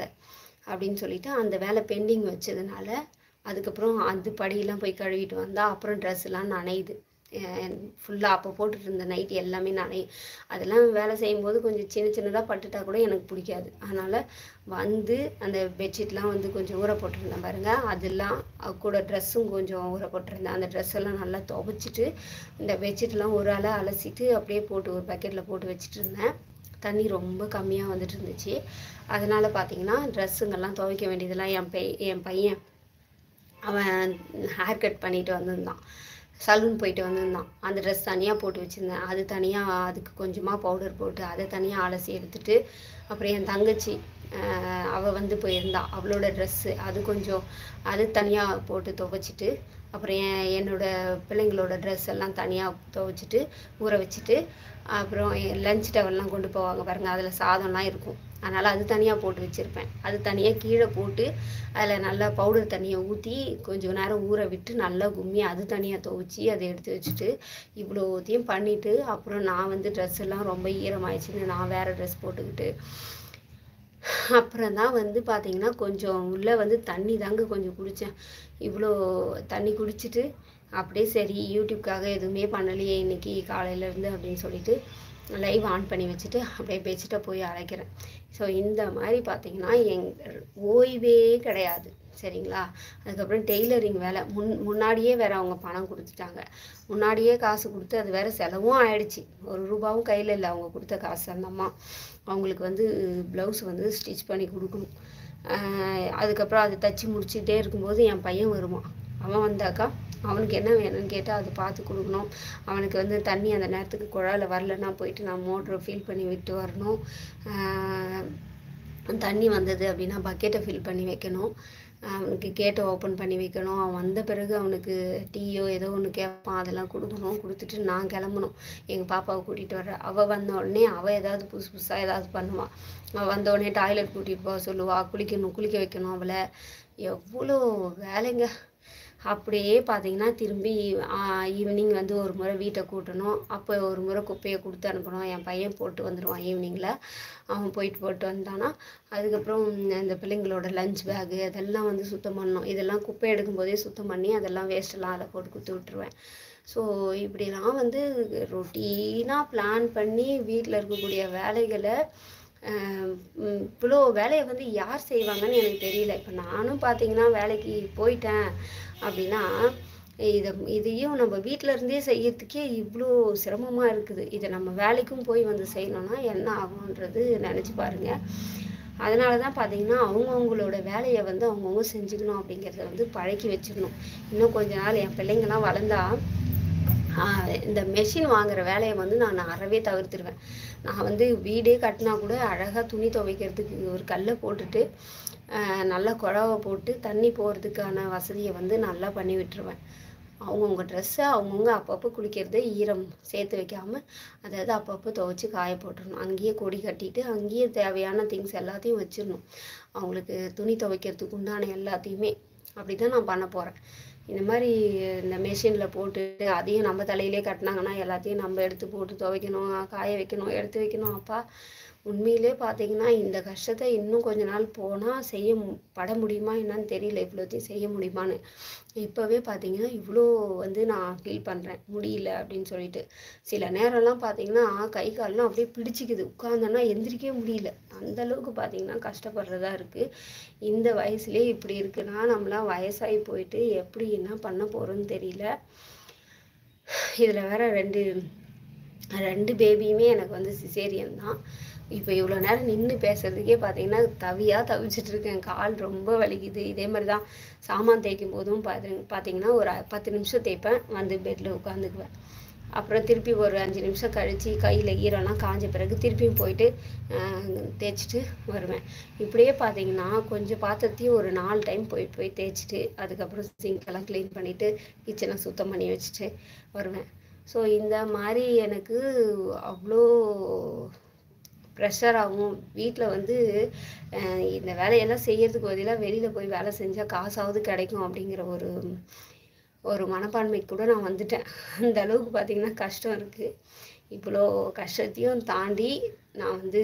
வேலை அப்படின்னு சொல்லிட்டு அந்த வேலை பெண்டிங் வச்சதுனால அதுக்கப்புறம் அது படியெல்லாம் போய் கழுவிட்டு வந்தால் அப்புறம் ட்ரெஸ்ஸெல்லாம் நனையுது ஃபுல்லாக. அப்போ போட்டுட்டு இருந்த நைட்டி எல்லாமே நனையும். அதெல்லாம் வேலை செய்யும்போது கொஞ்சம் சின்ன சின்னதாக பட்டுட்டா கூட எனக்கு பிடிக்காது. அதனால் வந்து அந்த பெட்ஷீட்லாம் வந்து கொஞ்சம் ஊற போட்டிருந்தேன் பாருங்கள், அதெல்லாம் கூட ட்ரெஸ்ஸும் கொஞ்சம் ஊற போட்டிருந்தேன். அந்த ட்ரெஸ் எல்லாம் நல்லா துவைச்சிட்டு இந்த பெட்ஷீட்லாம் ஒரு அலை அலசிட்டு அப்படியே போட்டு ஒரு பக்கெட்டில் போட்டு வச்சுட்டு இருந்தேன். தண்ணி ரொம்ப கம்மியாக வந்துட்டு இருந்துச்சு. அதனால் பார்த்தீங்கன்னா ட்ரெஸ்ஸுங்கெல்லாம் துவைக்க வேண்டியதெல்லாம் என் பையன் அவன் ஹேர் கட் பண்ணிட்டு வந்திருந்தான், சலூன் போயிட்டு வந்திருந்தான். அந்த ட்ரெஸ் தனியாக போட்டு வச்சுருந்தேன். அது தனியாக அதுக்கு கொஞ்சமாக பவுடர் போட்டு அதை தனியாக அலசி எடுத்துட்டு, அப்புறம் என் தங்கச்சி அவள் வந்து போயிருந்தா, அவளோட ட்ரெஸ்ஸு அது கொஞ்சம் அது தனியாக போட்டு துவைச்சிட்டு, அப்புறம் என்னோடய பிள்ளைங்களோட ட்ரெஸ் எல்லாம் தனியாக துவைச்சிட்டு ஊற வச்சுட்டு, அப்புறம் லஞ்ச் டவல்லாம் கொண்டு போவாங்க பாருங்கள், அதில் சாதம்லாம் இருக்கும், அதனால் அது தனியாக போட்டு வச்சுருப்பேன். அது தனியாக கீழே போட்டு அதில் நல்லா பவுடர் தண்ணியை ஊற்றி கொஞ்சம் நேரம் ஊற விட்டு நல்லா கும்மி அது தனியாக துவைச்சி அதை எடுத்து வச்சுட்டு இவ்வளோத்தையும் பண்ணிவிட்டு, அப்புறம் நான் வந்து ட்ரெஸ் எல்லாம் ரொம்ப ஈரமாயிடுச்சுன்னு நான் வேறு ட்ரெஸ் போட்டுக்கிட்டு அப்புறம் தான் வந்து பார்த்திங்கன்னா கொஞ்சம் உள்ளே வந்து தண்ணி தாங்க கொஞ்சம் குடித்தேன். இவ்வளோ தண்ணி குடிச்சிட்டு அப்படியே சரி யூடியூப்காக எதுவுமே பண்ணலையே இன்றைக்கி காலையிலேருந்து அப்படின்னு சொல்லிட்டு லைவ் ஆன் பண்ணி வச்சுட்டு அப்படியே பெட்ஷீட்டை போய் அரைக்கிறேன். ஸோ இந்த மாதிரி பார்த்திங்கன்னா ஓய்வே கிடையாது, சரிங்களா. அதுக்கப்புறம் டெய்லரிங் வேலை முன்னாடியே வேறு அவங்க பணம் கொடுத்துட்டாங்க. முன்னாடியே காசு கொடுத்து அது வேறு செலவும் ஆயிடுச்சு. ஒரு ரூபாவும் கையில் இல்லை அவங்க கொடுத்த காசு. அந்த அம்மா அவங்களுக்கு வந்து ப்ளவுஸ் வந்து ஸ்டிச் பண்ணி கொடுக்கணும். அதுக்கப்புறம் அதை தச்சு முடிச்சுக்கிட்டே இருக்கும்போது என் பையன் வருவான். அவன் வந்தாக்கா அவனுக்கு என்ன வேணும்னு கேட்டால் அது பார்த்து கொடுக்கணும். அவனுக்கு வந்து தண்ணி அந்த நேரத்துக்கு குழாயில் வரலன்னா போயிட்டு நான் மோட்டரை ஃபில் பண்ணி விட்டு வரணும். தண்ணி வந்தது அப்படின்னா பக்கெட்டை ஃபில் பண்ணி வைக்கணும். அவனுக்கு கேட்டை ஓப்பன் பண்ணி வைக்கணும். அவன் வந்த பிறகு அவனுக்கு டீயோ ஏதோ ஒன்று கேட்பான், அதெல்லாம் கொடுக்கணும். கொடுத்துட்டு நான் கிளம்பணும் எங்கள் பாப்பாவை கூட்டிகிட்டு வர்றேன். அவள் வந்த உடனே அவள் ஏதாவது புதுசாக ஏதாவது பண்ணுவாள். அவள் வந்த உடனே டாய்லெட் கூட்டிகிட்டு போக சொல்லுவாள், குளிக்க வைக்கணும் அவளை. எவ்வளோ வேலைங்க. அப்படியே பார்த்தீங்கன்னா திரும்பி ஈவினிங் வந்து ஒரு முறை வீட்டை கூட்டணும். அப்போ ஒரு முறை குப்பையை கொடுத்து அனுப்பணும். என் பையன் போட்டு வந்துடுவான் ஈவினிங்கில். அவன் போட்டு வந்தானா அதுக்கப்புறம் இந்த பிள்ளைங்களோட லஞ்ச் பேகு அதெல்லாம் வந்து சுத்தம் பண்ணணும். இதெல்லாம் குப்பை எடுக்கும்போதே சுத்தம் பண்ணி அதெல்லாம் வேஸ்ட்டெல்லாம் அதில் போட்டு குத்து விட்டுருவேன். ஸோ இப்படிலாம் வந்து ரொட்டீனாக பிளான் பண்ணி வீட்டில் இருக்கக்கூடிய வேலைகளை இவ்வளோ வேலையை வந்து யார் செய்வாங்கன்னு எனக்கு தெரியல. இப்போ நானும் பார்த்தீங்கன்னா வேலைக்கு போயிட்டேன் அப்படின்னா இதையும் நம்ம வீட்டில் இருந்தே செய்யறதுக்கே இவ்வளோ சிரமமாக இருக்குது. இதை நம்ம வேலைக்கும் போய் வந்து செய்யணும்னா என்ன ஆகுன்றது நினச்சி பாருங்கள். அதனால தான் பார்த்தீங்கன்னா அவங்கவுங்களோட வேலையை வந்து அவங்கவுங்க செஞ்சுக்கணும் அப்படிங்கிறத வந்து பழக்கி வச்சுக்கணும். இன்னும் கொஞ்ச நாள் என் பிள்ளைங்கள்லாம் வளர்ந்தா இந்த மெஷின் வாங்குகிற வேலையை வந்து நான் அறவே தவிர்த்துருவேன். நான் வந்து வீடே கட்டினா கூட அழகாக துணி துவைக்கிறதுக்கு ஒரு கல்லை போட்டுட்டு நல்லா குழாவை போட்டு தண்ணி போகிறதுக்கான வசதியை வந்து நல்லா பண்ணி விட்டுருவேன். அவங்கவுங்க ட்ரெஸ்ஸை அவங்கவுங்க அப்பப்போ குளிக்கிறது ஈரம் சேர்த்து வைக்காமல் அதாவது அப்பப்போ துவைச்சி காய போட்டுடணும். அங்கேயே கொடி கட்டிட்டு அங்கேயே தேவையான திங்ஸ் எல்லாத்தையும் வச்சிடணும். அவங்களுக்கு துணி துவைக்கிறதுக்கு உண்டான எல்லாத்தையுமே அப்படி தான் நான் பண்ண போகிறேன். இந்த மாதிரி இந்த மெஷினில் போட்டு அதையும் நம்ம தலையிலே கட்டினாங்கன்னா எல்லாத்தையும் நம்ம எடுத்து போட்டு துவைக்கணும், காய வைக்கணும், எடுத்து வைக்கணும். அப்பா உண்மையிலே பார்த்தீங்கன்னா இந்த கஷ்டத்தை இன்னும் கொஞ்ச நாள் போனால் பட முடியுமா என்னன்னு தெரியல. இவ்வளோத்தையும் செய்ய முடியுமான்னு இப்போவே பார்த்தீங்கன்னா இவ்வளோ வந்து நான் ஃபீல் பண்ணுறேன் முடியல அப்படின்னு சொல்லிட்டு. சில நேரம்லாம் பார்த்தீங்கன்னா கை காலெலாம் அப்படியே பிடிச்சிக்குது, உட்காந்தோன்னா எந்திரிக்கவே முடியல. அந்தளவுக்கு பார்த்தீங்கன்னா கஷ்டப்படுறதா இருக்குது. இந்த வயசுலேயே இப்படி இருக்குன்னா நம்மளாம் வயசாகி போயிட்டு எப்படி என்ன பண்ண போகிறோன்னு தெரியல. இதில் வேற ரெண்டு பேபியுமே எனக்கு வந்து சிசேரியன் தான். இப்போ இவ்வளோ நேரம் நின்று பேசுறதுக்கே பார்த்தீங்கன்னா தவிச்சிட்டு இருக்கேன். கால் ரொம்ப வலிக்குது. இதே மாதிரி தான் சாமான் தேய்க்கும் போதும் பார்த்தீங்கன்னா ஒரு 10 நிமிஷம் தேய்ப்பேன், வந்து பெட்டில் உட்காந்துக்குவேன். அப்புறம் திருப்பி ஒரு 5 நிமிஷம் கழித்து கையில் ஈரம்லாம் காஞ்ச பிறகு திருப்பியும் போயிட்டு தேய்ச்சிட்டு வருவேன். இப்படியே பார்த்தீங்கன்னா கொஞ்சம் பாத்திரத்தையும் ஒரு 4 டைம் போய் தேய்ச்சிட்டு அதுக்கப்புறம் சிங்கெல்லாம் க்ளீன் பண்ணிவிட்டு கிச்சனை சுத்தம் பண்ணி வச்சுட்டு வருவேன். ஸோ இந்த மாதிரி எனக்கு அவ்வளோ ப்ரெஷராகவும் வீட்டில் வந்து இந்த வேலையெல்லாம் செய்யறதுக்கு பதிலாக வெளியில் போய் வேலை செஞ்சால் காசாவது கிடைக்கும் அப்படிங்கிற ஒரு மனப்பான்மைக்கு கூட நான் வந்துட்டேன். அந்த அளவுக்கு பார்த்திங்கன்னா கஷ்டம் இருக்குது. இவ்வளோ கஷ்டத்தையும் தாண்டி நான் வந்து